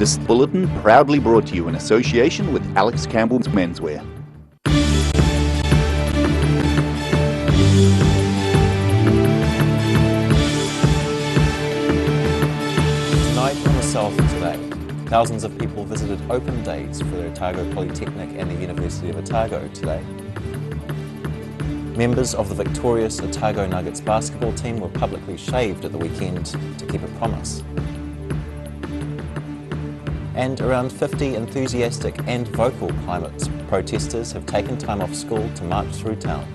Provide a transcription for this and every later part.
This bulletin proudly brought to you in association with Alex Campbell's Menswear. Tonight on the South today, thousands of people visited open days for the Otago Polytechnic and the University of Otago today. Members of the victorious Otago Nuggets basketball team were publicly shaved at the weekend to keep a promise. And around 50 enthusiastic and vocal climate protesters have taken time off school to march through town.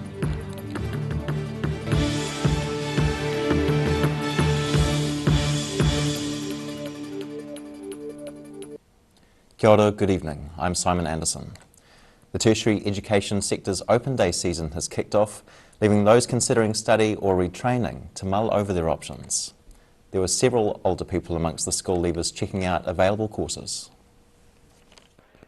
Kia ora, good evening. I'm Simon Anderson. The tertiary education sector's open day season has kicked off, leaving those considering study or retraining to mull over their options. There were several older people amongst the school leavers checking out available courses.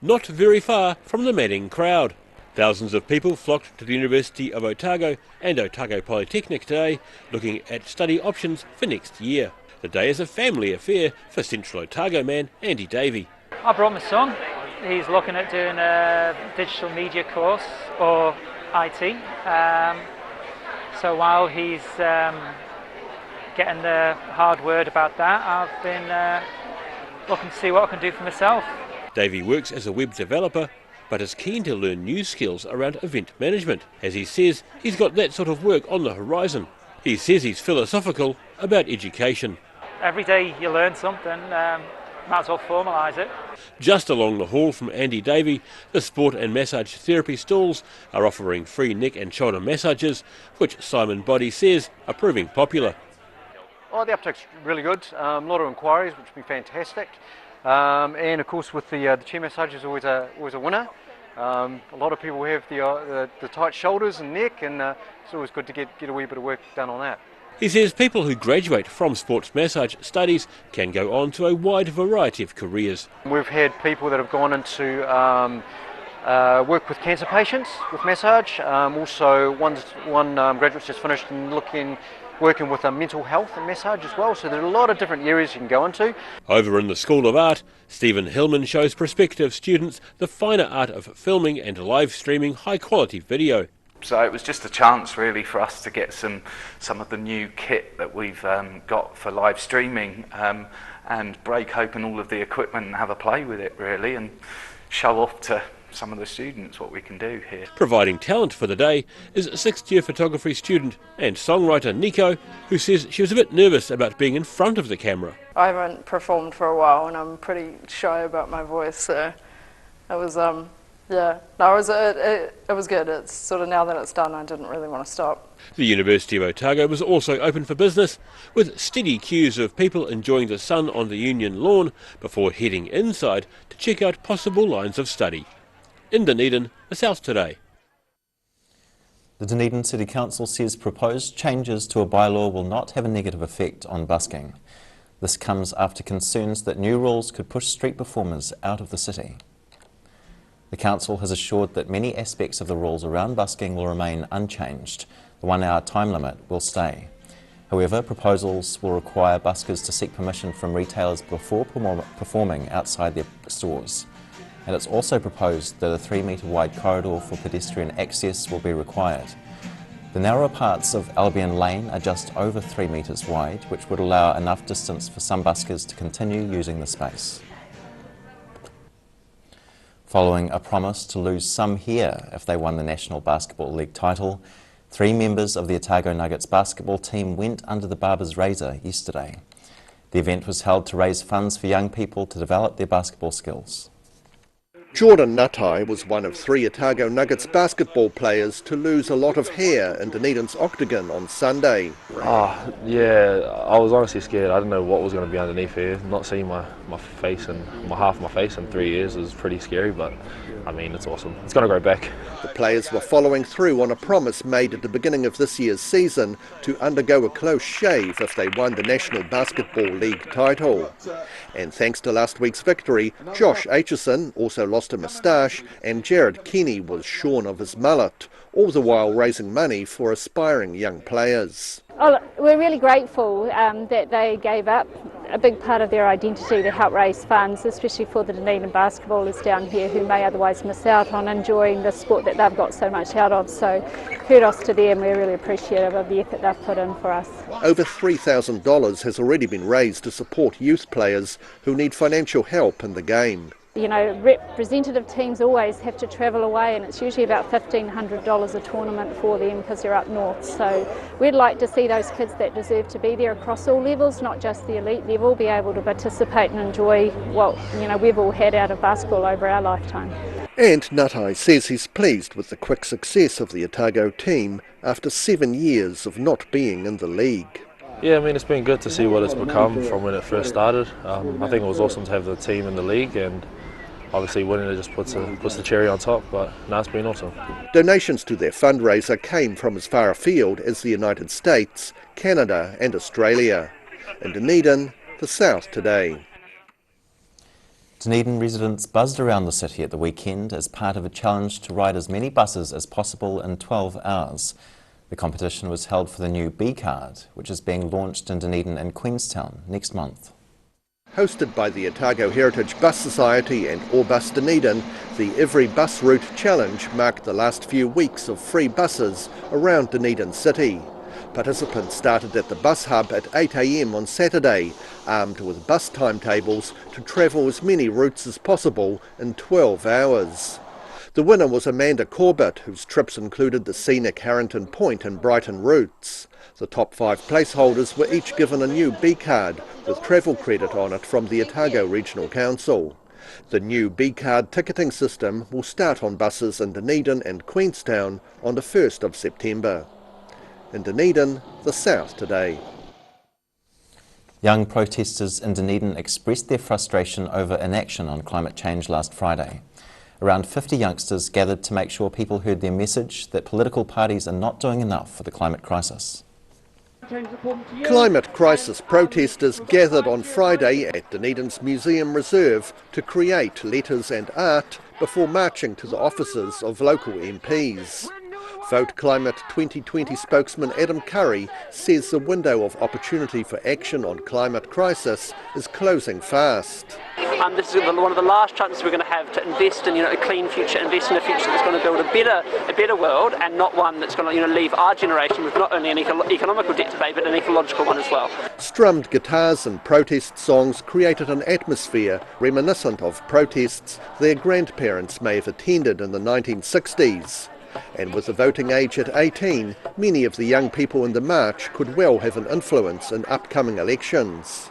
Not very far from the madding crowd. Thousands of people flocked to the University of Otago and Otago Polytechnic today, looking at study options for next year. The day is a family affair for Central Otago man Andy Davey. I brought my son. He's looking at doing a digital media course or IT. So while he's getting the hard word about that, I've been looking to see what I can do for myself. Davey works as a web developer, but is keen to learn new skills around event management. As he says, he's got that sort of work on the horizon. He says he's philosophical about education. Every day you learn something, might as well formalise it. Just along the hall from Andy Davey, the sport and massage therapy stalls are offering free neck and shoulder massages, which Simon Boddy says are proving popular. Oh, the uptake's really good. A lot of inquiries, which has been fantastic. And of course, with the chair massage is always a winner. A lot of people have the tight shoulders and neck, and it's always good to get a wee bit of work done on that. He says people who graduate from sports massage studies can go on to a wide variety of careers. We've had people that have gone into work with cancer patients with massage. Also, one graduate's just finished and working with mental health and massage as well. So there are a lot of different areas you can go into. Over in the School of Art, Stephen Hillman shows prospective students the finer art of filming and live streaming high quality video. So it was just a chance really for us to get some of the new kit that we've got for live streaming and break open all of the equipment and have a play with it really and show off to some of the students what we can do here. Providing talent for the day is 6th year photography student and songwriter Nico, who says she was a bit nervous about being in front of the camera. I haven't performed for a while and I'm pretty shy about my voice, so it was it was good. It's sort of now that it's done, I didn't really want to stop. The University of Otago was also open for business, with steady queues of people enjoying the sun on the Union lawn before heading inside to check out possible lines of study. In Dunedin, the South today. The Dunedin City Council says proposed changes to a bylaw will not have a negative effect on busking. This comes after concerns that new rules could push street performers out of the city. The council has assured that many aspects of the rules around busking will remain unchanged. The 1-hour time limit will stay. However, proposals will require buskers to seek permission from retailers before performing outside their stores. And it's also proposed that a 3-metre wide corridor for pedestrian access will be required. The narrower parts of Albion Lane are just over 3 metres wide, which would allow enough distance for some buskers to continue using the space. Following a promise to lose some hair if they won the National Basketball League title, 3 members of the Otago Nuggets basketball team went under the barber's razor yesterday. The event was held to raise funds for young people to develop their basketball skills. Jordan Nutai was one of 3 Otago Nuggets basketball players to lose a lot of hair in Dunedin's octagon on Sunday. Oh, yeah, I was honestly scared. I didn't know what was going to be underneath here. Not seeing my face and half of my face in 3 years was pretty scary, but I mean, it's awesome. It's going to grow back. The players were following through on a promise made at the beginning of this year's season to undergo a close shave if they won the National Basketball League title. And thanks to last week's victory, Josh Aitchison also lost a moustache and Jared Kenny was shorn of his mullet, all the while raising money for aspiring young players. Oh, we're really grateful that they gave up a big part of their identity to help raise funds, especially for the Dunedin basketballers down here who may otherwise miss out on enjoying the sport that they've got so much out of. So kudos to them, we're really appreciative of the effort they've put in for us. Over $3,000 has already been raised to support youth players who need financial help in the game. You know, representative teams always have to travel away, and it's usually about $1,500 a tournament for them because they're up north. So we'd like to see those kids that deserve to be there across all levels, not just the elite level, be able to participate and enjoy what, you know, we've all had out of basketball over our lifetime. And Nutai says he's pleased with the quick success of the Otago team after 7 years of not being in the league. Yeah, I mean, it's been good to see what it's become from when it first started. I think it was awesome to have the team in the league, and obviously winning it just puts the cherry on top, but no, it's been awesome. Donations to their fundraiser came from as far afield as the United States, Canada and Australia. In Dunedin, the South Today. Dunedin residents buzzed around the city at the weekend as part of a challenge to ride as many buses as possible in 12 hours. The competition was held for the new B card, which is being launched in Dunedin and Queenstown next month. Hosted by the Otago Heritage Bus Society and Orbus Dunedin, the Every Bus Route Challenge marked the last few weeks of free buses around Dunedin City. Participants started at the bus hub at 8 a.m. on Saturday, armed with bus timetables to travel as many routes as possible in 12 hours. The winner was Amanda Corbett, whose trips included the scenic Harrington Point and Brighton routes. The top 5 placeholders were each given a new B card with travel credit on it from the Otago Regional Council. The new B card ticketing system will start on buses in Dunedin and Queenstown on the 1st of September. In Dunedin, the South Today. Young protesters in Dunedin expressed their frustration over inaction on climate change last Friday. Around 50 youngsters gathered to make sure people heard their message that political parties are not doing enough for the climate crisis. Climate crisis protesters gathered on Friday at Dunedin's Museum Reserve to create letters and art before marching to the offices of local MPs. Vote Climate 2020 spokesman Adam Currie says the window of opportunity for action on climate crisis is closing fast. This is one of the last chances we're going to have to invest in, a clean future, invest in a future that's going to build a better world, and not one that's going to, leave our generation with not only an economical debt to pay, but an ecological one as well. Strummed guitars and protest songs created an atmosphere reminiscent of protests their grandparents may have attended in the 1960s. And with the voting age at 18, many of the young people in the march could well have an influence in upcoming elections.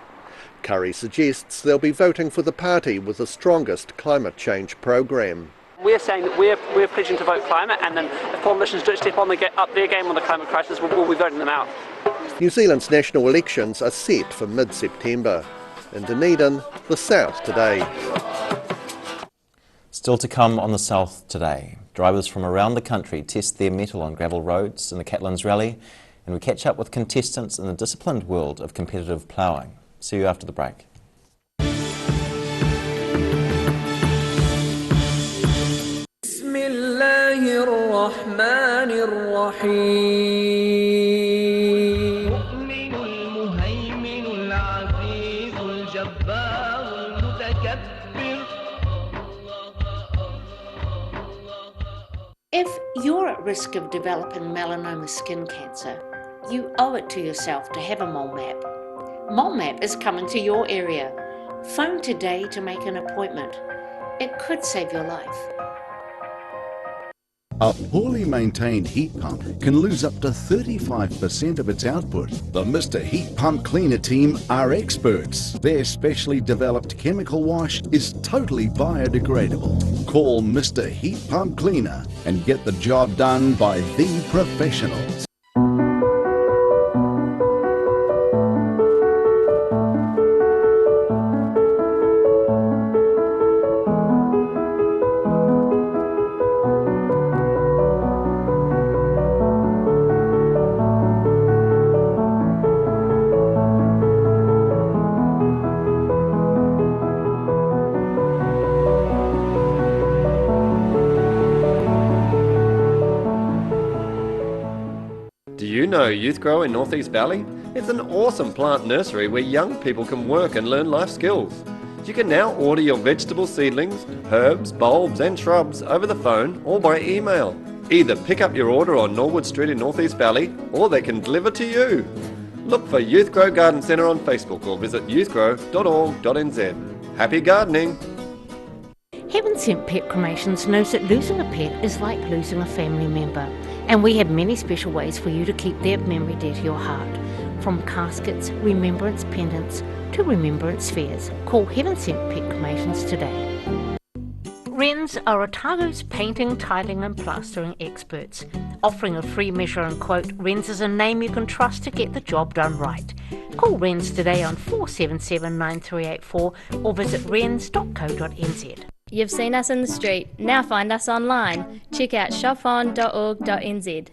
Currie suggests they'll be voting for the party with the strongest climate change program. We're saying that we're pledging to vote climate, and then if politicians don't step on up their game on the climate crisis, we'll be voting them out. New Zealand's national elections are set for mid-September. In Dunedin, the South Today. Still to come on the South Today. Drivers from around the country test their mettle on gravel roads in the Catlins Rally, and we catch up with contestants in the disciplined world of competitive ploughing. See you after the break. If you're at risk of developing melanoma skin cancer, you owe it to yourself to have a mole map. Mole map is coming to your area. Phone today to make an appointment. It could save your life. A poorly maintained heat pump can lose up to 35% of its output. The Mr. Heat Pump Cleaner team are experts. Their specially developed chemical wash is totally biodegradable. Call Mr. Heat Pump Cleaner and get the job done by the professionals. know Youth Grow in North East Valley? It's an awesome plant nursery where young people can work and learn life skills. You can now order your vegetable seedlings, herbs, bulbs and shrubs over the phone or by email. Either pick up your order on Norwood Street in North East Valley or they can deliver to you. Look for Youth Grow Garden Centre on Facebook or visit youthgrow.org.nz. Happy gardening! Heaven Sent Pet Cremations knows that losing a pet is like losing a family member, and we have many special ways for you to keep their memory dear to your heart. From caskets, remembrance pendants to remembrance fairs. Call Heaven Sent Pet Cremations today. Wrens are Otago's painting, tiling and plastering experts. Offering a free measure and quote, Wrens is a name you can trust to get the job done right. Call Wrens today on 477 9384 or visit wrens.co.nz. You've seen us in the street, now find us online. Check out shopon.org.nz.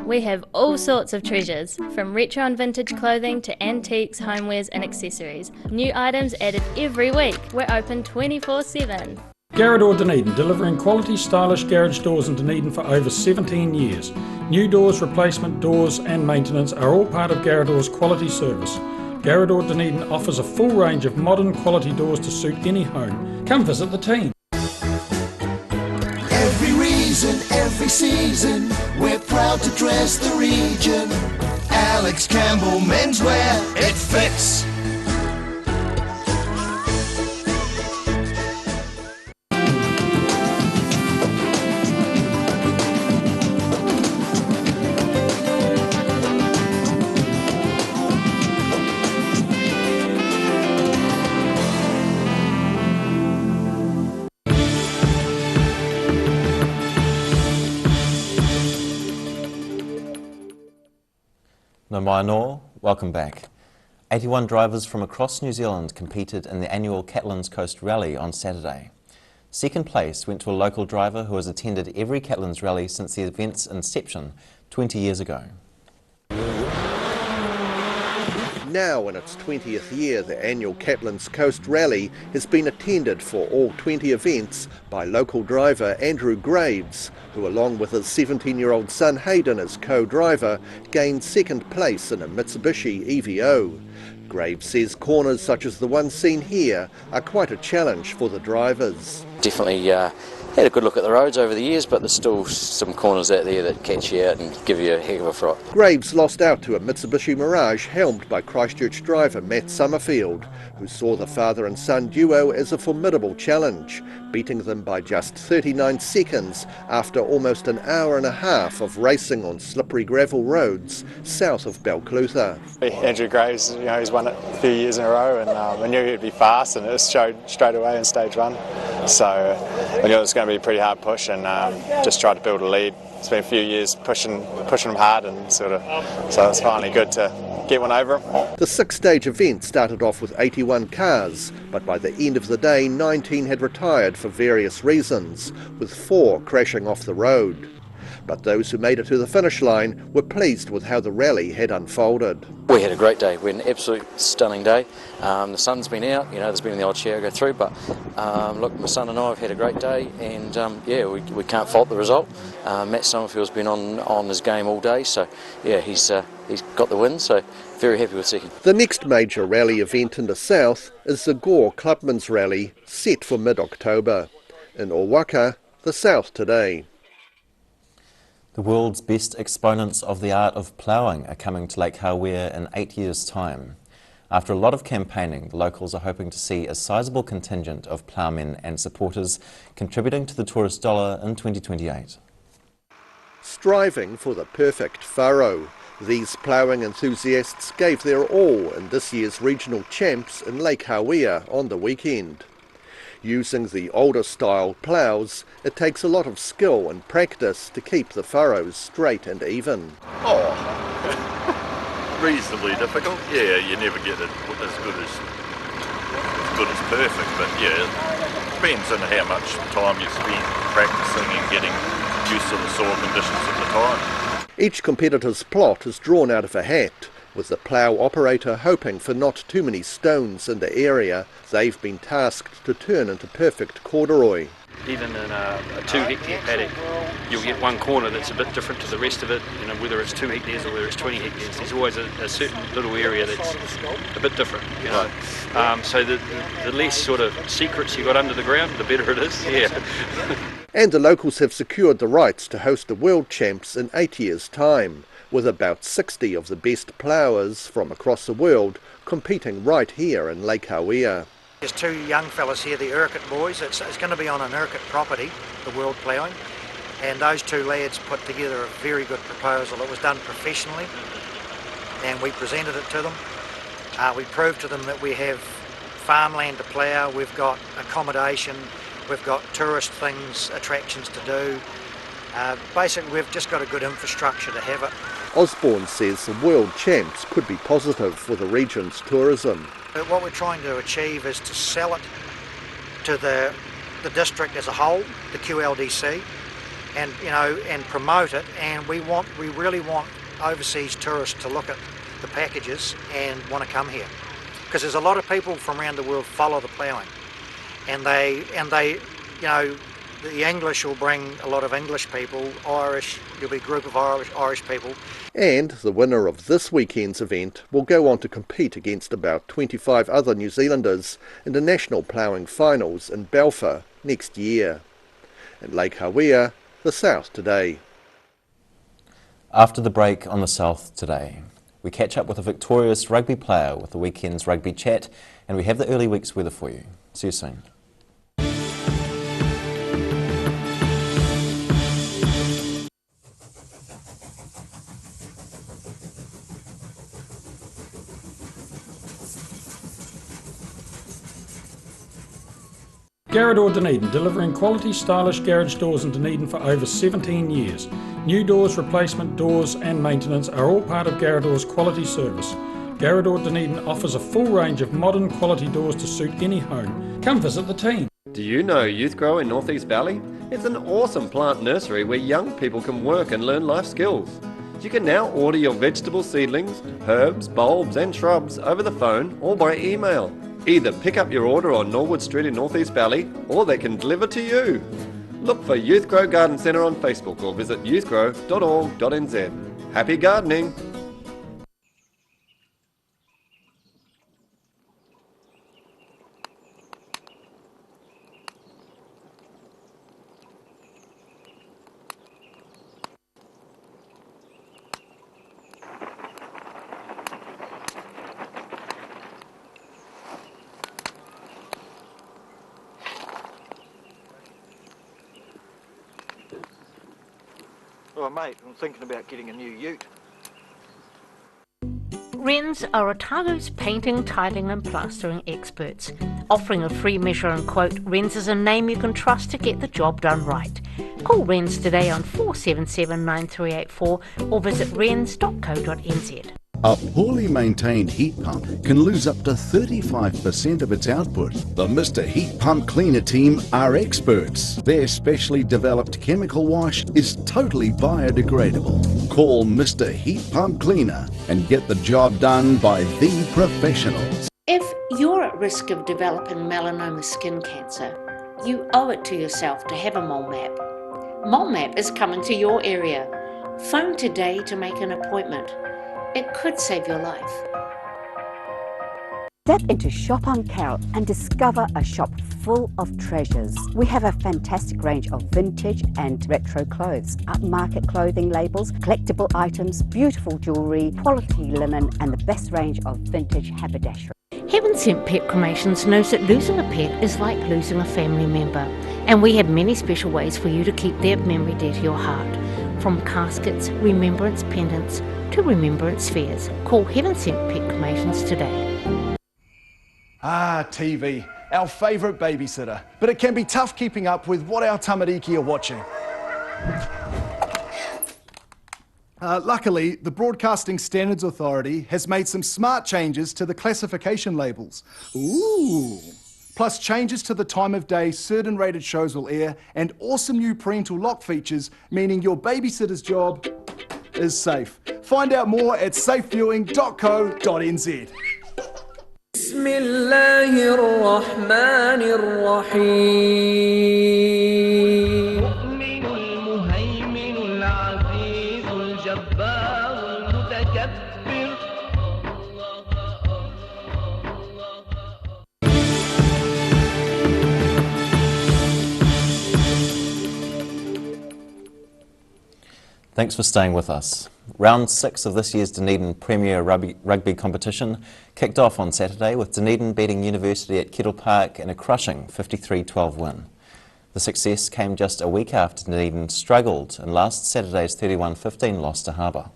We have all sorts of treasures, from retro and vintage clothing to antiques, homewares and accessories. New items added every week. We're open 24/7. Garrador Dunedin, delivering quality, stylish garage doors in Dunedin for over 17 years. New doors, replacement doors and maintenance are all part of Garrador's quality service. Garrador Dunedin offers a full range of modern quality doors to suit any home. Come visit the team. Every reason, every season, we're proud to dress the region. Alex Campbell Menswear, it fits. No mai nō, welcome back. 81 drivers from across New Zealand competed in the annual Catlins Coast Rally on Saturday. Second place went to a local driver who has attended every Catlins Rally since the event's inception 20 years ago. Now in its 20th year, the annual Catlins Coast Rally has been attended for all 20 events by local driver Andrew Graves, who along with his 17-year-old son Hayden as co-driver, gained second place in a Mitsubishi EVO. Graves says corners such as the one seen here are quite a challenge for the drivers. Definitely had a good look at the roads over the years, but there's still some corners out there that catch you out and give you a heck of a fright. Graves lost out to a Mitsubishi Mirage helmed by Christchurch driver Matt Summerfield, who saw the father and son duo as a formidable challenge, beating them by just 39 seconds after almost an hour and a half of racing on slippery gravel roads south of Balclutha. Andrew Graves, he's won it a few years in a row, and I knew he'd be fast, and it showed straight away in stage one. So I knew it was going to be a pretty hard push, and just tried to build a lead. It's been a few years pushing them hard, and so it's finally good to get one over him. The six-stage event started off with 81 cars, but by the end of the day 19 had retired for various reasons, with 4 crashing off the road. But those who made it to the finish line were pleased with how the rally had unfolded. We had a great day. We had an absolute stunning day. The sun's been out, there's been the odd shower go through, but look, my son and I have had a great day, and we can't fault the result. Matt Summerfield's been on his game all day, so he's got the win, so very happy with second. The next major rally event in the south is the Gore Clubman's Rally, set for mid-October. In Owaka, the south today. The world's best exponents of the art of ploughing are coming to Lake Hawea in 8 years' time. After a lot of campaigning, the locals are hoping to see a sizable contingent of ploughmen and supporters contributing to the tourist dollar in 2028. Striving for the perfect furrow, these ploughing enthusiasts gave their all in this year's regional champs in Lake Hawea on the weekend. Using the older style ploughs, it takes a lot of skill and practice to keep the furrows straight and even. Oh, reasonably difficult. Yeah, you never get it as good as perfect, but it depends on how much time you spend practicing and getting used to the soil conditions at the time. Each competitor's plot is drawn out of a hat, with the plough operator hoping for not too many stones in the area they've been tasked to turn into perfect corduroy. even in a 2 hectare paddock, you'll get one corner that's a bit different to the rest of it, you know, whether it's 2 hectares or whether it's 20 hectares. There's always a certain little area that's a bit different, you know. So the less sort of secrets you got under the ground, the better it is, yeah. And the locals have secured the rights to host the World Champs in 8 years' time, with about 60 of the best ploughers from across the world competing right here in Lake Hawea. There's 2 young fellas here, the Urquhart boys. It's going to be on an Urquhart property, the World Ploughing, and those 2 lads put together a very good proposal. It was done professionally, and we presented it to them. We proved to them that we have farmland to plough, we've got accommodation, we've got tourist things, attractions to do. Basically, we've just got a good infrastructure to have it. Osborne says the World Champs could be positive for the region's tourism. What we're trying to achieve is to sell it to the district as a whole, the QLDC, and and promote it. And we really want overseas tourists to look at the packages and want to come here, because there's a lot of people from around the world follow the ploughing, and they the English will bring a lot of English people, Irish, there'll be a group of Irish people. And the winner of this weekend's event will go on to compete against about 25 other New Zealanders in the national ploughing finals in Balfour next year. In Lake Hawea, the South Today. After the break on the South Today, we catch up with a victorious rugby player with the weekend's rugby chat, and we have the early week's weather for you. See you soon. Garrador Dunedin, delivering quality, stylish garage doors in Dunedin for over 17 years. New doors, replacement doors and maintenance are all part of Garrador's quality service. Garrador Dunedin offers a full range of modern quality doors to suit any home. Come visit the team. Do you know Youth Grow in North East Valley? It's an awesome plant nursery where young people can work and learn life skills. You can now order your vegetable seedlings, herbs, bulbs and shrubs over the phone or by email. Either pick up your order on Norwood Street in North East Valley, or they can deliver to you. Look for Youth Grow Garden Centre on Facebook or visit youthgrow.org.nz. Happy gardening! Well, mate, I'm thinking about getting a new ute. Wrens are Otago's painting, tiling and plastering experts. Offering a free measure and quote, Wrens is a name you can trust to get the job done right. Call Wrens today on 477 9384 or visit wrens.co.nz. A poorly maintained heat pump can lose up to 35% of its output. The Mr. Heat Pump Cleaner team are experts. Their specially developed chemical wash is totally biodegradable. Call Mr. Heat Pump Cleaner and get the job done by the professionals. If you're at risk of developing melanoma skin cancer, you owe it to yourself to have a mole map. Mole map is coming to your area. Phone today to make an appointment. It could save your life. Step into Shop on Carol and discover a shop full of treasures. We have a fantastic range of vintage and retro clothes, upmarket clothing labels, collectible items, beautiful jewellery, quality linen and the best range of vintage haberdashery. Heaven Sent Pet Cremations knows that losing a pet is like losing a family member, and we have many special ways for you to keep their memory dear to your heart. From caskets, remembrance pendants to remembrance spheres. Call Heaven Sent Pet Cremations today. Ah, TV, our favourite babysitter. But it can be tough keeping up with what our tamariki are watching. Luckily, the Broadcasting Standards Authority has made some smart changes to the classification labels. Ooh! Plus changes to the time of day certain rated shows will air, and awesome new parental lock features, meaning your babysitter's job is safe. Find out more at safeviewing.co.nz. بسم الله الرحمن الرحيم Thanks for staying with us. Round 6 of this year's Dunedin Premier Rugby competition kicked off on Saturday with Dunedin beating University at Kettle Park in a crushing 53-12 win. The success came just a week after Dunedin struggled in last Saturday's 31-15 loss to Harbour.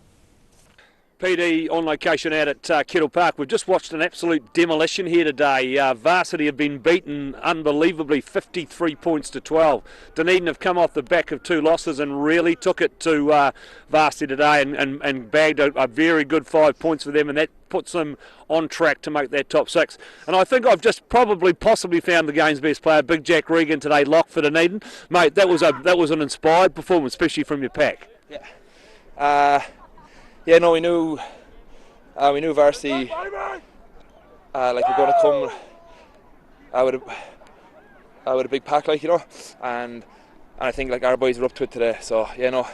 PD on location out at Kettle Park. We've just watched an absolute demolition here today. Varsity have been beaten unbelievably 53 points to 12. Dunedin have come off the back of 2 losses and really took it to Varsity today and bagged a very good 5 points for them, and that puts them on track to make that top 6. And I think I've just possibly found the game's best player, Big Jack Regan today, lock for Dunedin. Mate, that was an inspired performance, especially from your pack. Yeah, no, we knew Varsity like we're going to come with a big pack, like, you know, and I think like our boys were up to it today. So yeah, no,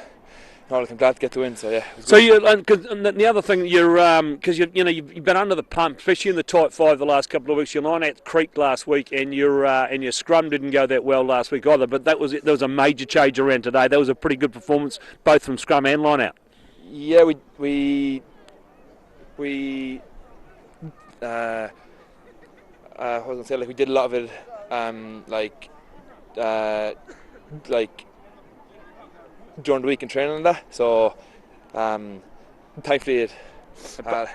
like, I'm glad to get the win. So yeah. So and the other thing, because you've been under the pump, especially in the tight 5 the last couple of weeks. Your line at Creek last week, and your scrum didn't go that well last week either. But there was a major change around today. That was a pretty good performance, both from scrum and line out. Yeah, what was I gonna say? Like, we did a lot of it, like during the week in training and that. So, thankfully,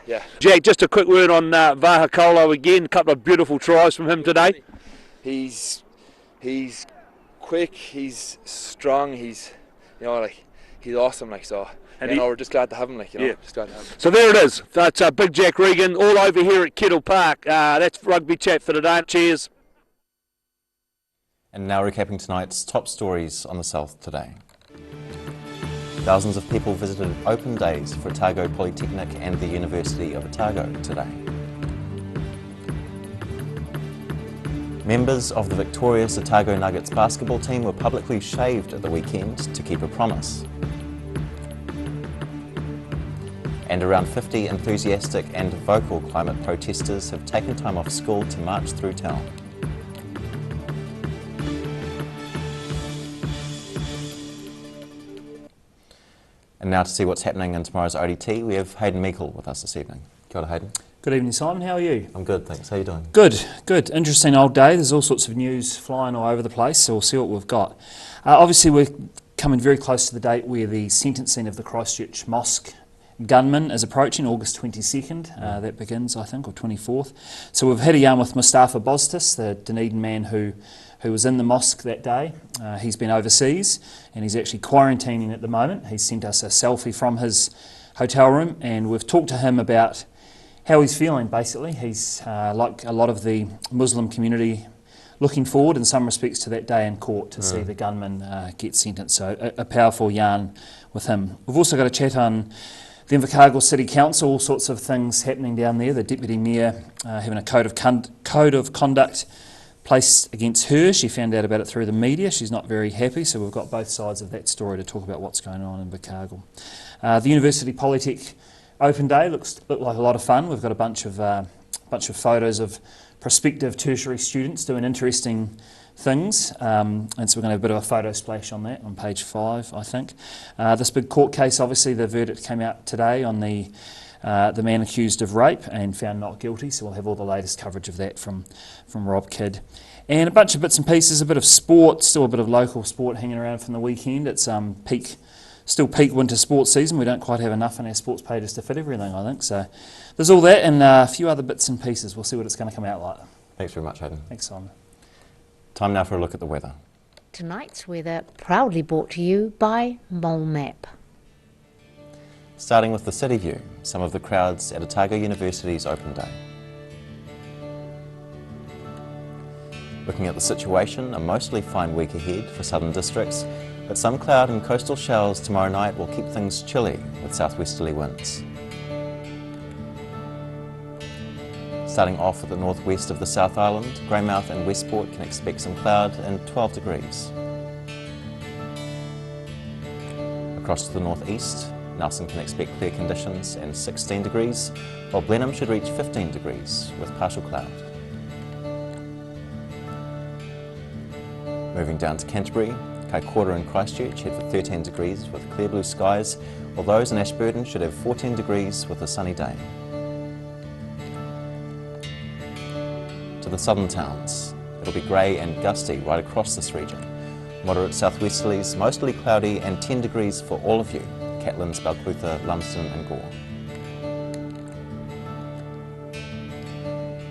yeah. Jack, just a quick word on Vahakolo again. A couple of beautiful tries from him today. He's quick. He's strong. He's awesome. Like, so. And we're just glad to have him, like, just glad to have him. So there it is. That's Big Jack Regan all over here at Kettle Park. That's Rugby Chat for today. Cheers. And now recapping tonight's top stories on the South today. Thousands of people visited open days for Otago Polytechnic and the University of Otago today. Members of the victorious Otago Nuggets basketball team were publicly shaved at the weekend to keep a promise. And around 50 enthusiastic and vocal climate protesters have taken time off school to march through town. And now to see what's happening in tomorrow's ODT, we have Hayden Meikle with us this evening. Kia ora, Hayden. Good evening, Simon. How are you? I'm good, thanks. How are you doing? Good. Interesting old day. There's all sorts of news flying all over the place, so we'll see what we've got. Obviously, we're coming very close to the date where the sentencing of the Christchurch Mosque gunman is approaching, August 22nd. That begins, I think, or 24th. So we've had a yarn with Mustafa Bostis, the Dunedin man who was in the mosque that day. He's been overseas and he's actually quarantining at the moment. He's sent us a selfie from his hotel room, and we've talked to him about how he's feeling, basically. He's, like a lot of the Muslim community, looking forward in some respects to that day in court to see the gunman get sentenced. So a powerful yarn with him. We've also got a chat on the Invercargill City Council, all sorts of things happening down there. The Deputy Mayor having a code of conduct placed against her. She found out about it through the media. She's not very happy, so we've got both sides of that story to talk about what's going on in Invercargill. The University Polytech Open Day looked like a lot of fun. We've got a bunch of photos of prospective tertiary students doing interesting things, and so we're going to have a bit of a photo splash on that on page 5, I think. This big court case, obviously the verdict came out today on the man accused of rape and found not guilty, so we'll have all the latest coverage of that from Rob Kidd. And a bunch of bits and pieces, a bit of sport, still a bit of local sport hanging around from the weekend. It's still peak winter sports season. We don't quite have enough on our sports pages to fit everything, I think. So there's all that and a few other bits and pieces. We'll see what it's going to come out like. Thanks very much, Hayden. Thanks, Simon. Time now for a look at the weather. Tonight's weather proudly brought to you by Mole Map. Starting with the city view, some of the crowds at Otago University's open day. Looking at the situation, a mostly fine week ahead for southern districts, but some cloud and coastal showers tomorrow night will keep things chilly with southwesterly winds. Starting off at the northwest of the South Island, Greymouth and Westport can expect some cloud and 12 degrees. Across to the northeast, Nelson can expect clear conditions and 16 degrees, while Blenheim should reach 15 degrees with partial cloud. Moving down to Canterbury, Kaikoura and Christchurch head for 13 degrees with clear blue skies, while those in Ashburton should have 14 degrees with a sunny day. To the southern towns, it'll be grey and gusty right across this region. Moderate southwesterlies, mostly cloudy, and 10 degrees for all of you, Catlins, Balclutha, Lumsden and Gore.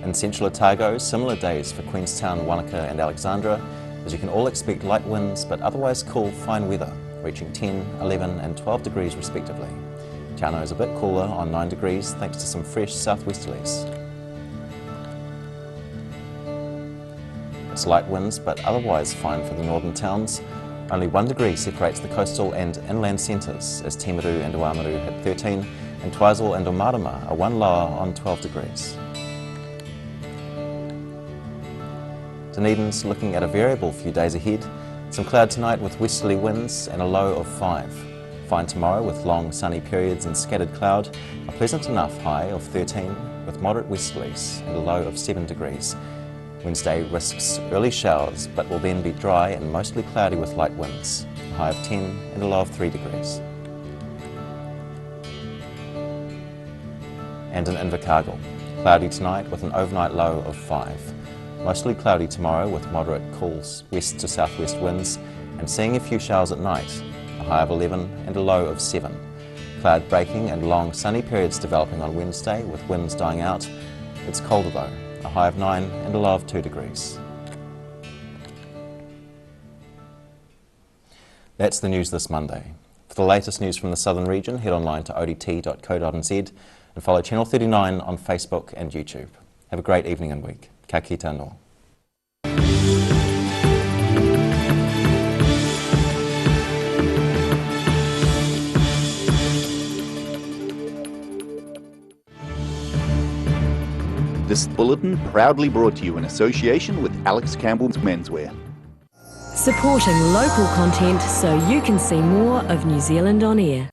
In central Otago, similar days for Queenstown, Wanaka and Alexandra, as you can all expect light winds but otherwise cool, fine weather, reaching 10, 11 and 12 degrees respectively. Tauno is a bit cooler on 9 degrees thanks to some fresh southwesterlies. It's light winds but otherwise fine for the northern towns. Only 1 degree separates the coastal and inland centres as Timaru and Oamaru hit 13 and Twizel and Omarama are 1 lower on 12 degrees. Dunedin's looking at a variable few days ahead. Some cloud tonight with westerly winds and a low of 5. Fine tomorrow with long sunny periods and scattered cloud. A pleasant enough high of 13 with moderate westerlies and a low of 7 degrees. Wednesday risks early showers but will then be dry and mostly cloudy with light winds. A high of 10 and a low of 3 degrees. And in Invercargill, cloudy tonight with an overnight low of 5. Mostly cloudy tomorrow with moderate cools west to southwest winds and seeing a few showers at night, a high of 11 and a low of 7. Cloud breaking and long sunny periods developing on Wednesday with winds dying out. It's colder though, a high of 9 and a low of 2 degrees. That's the news this Monday. For the latest news from the southern region, head online to odt.co.nz and follow Channel 39 on Facebook and YouTube. Have a great evening and week. Ka kite anō. This bulletin proudly brought to you in association with Alex Campbell's Menswear. Supporting local content so you can see more of New Zealand on air.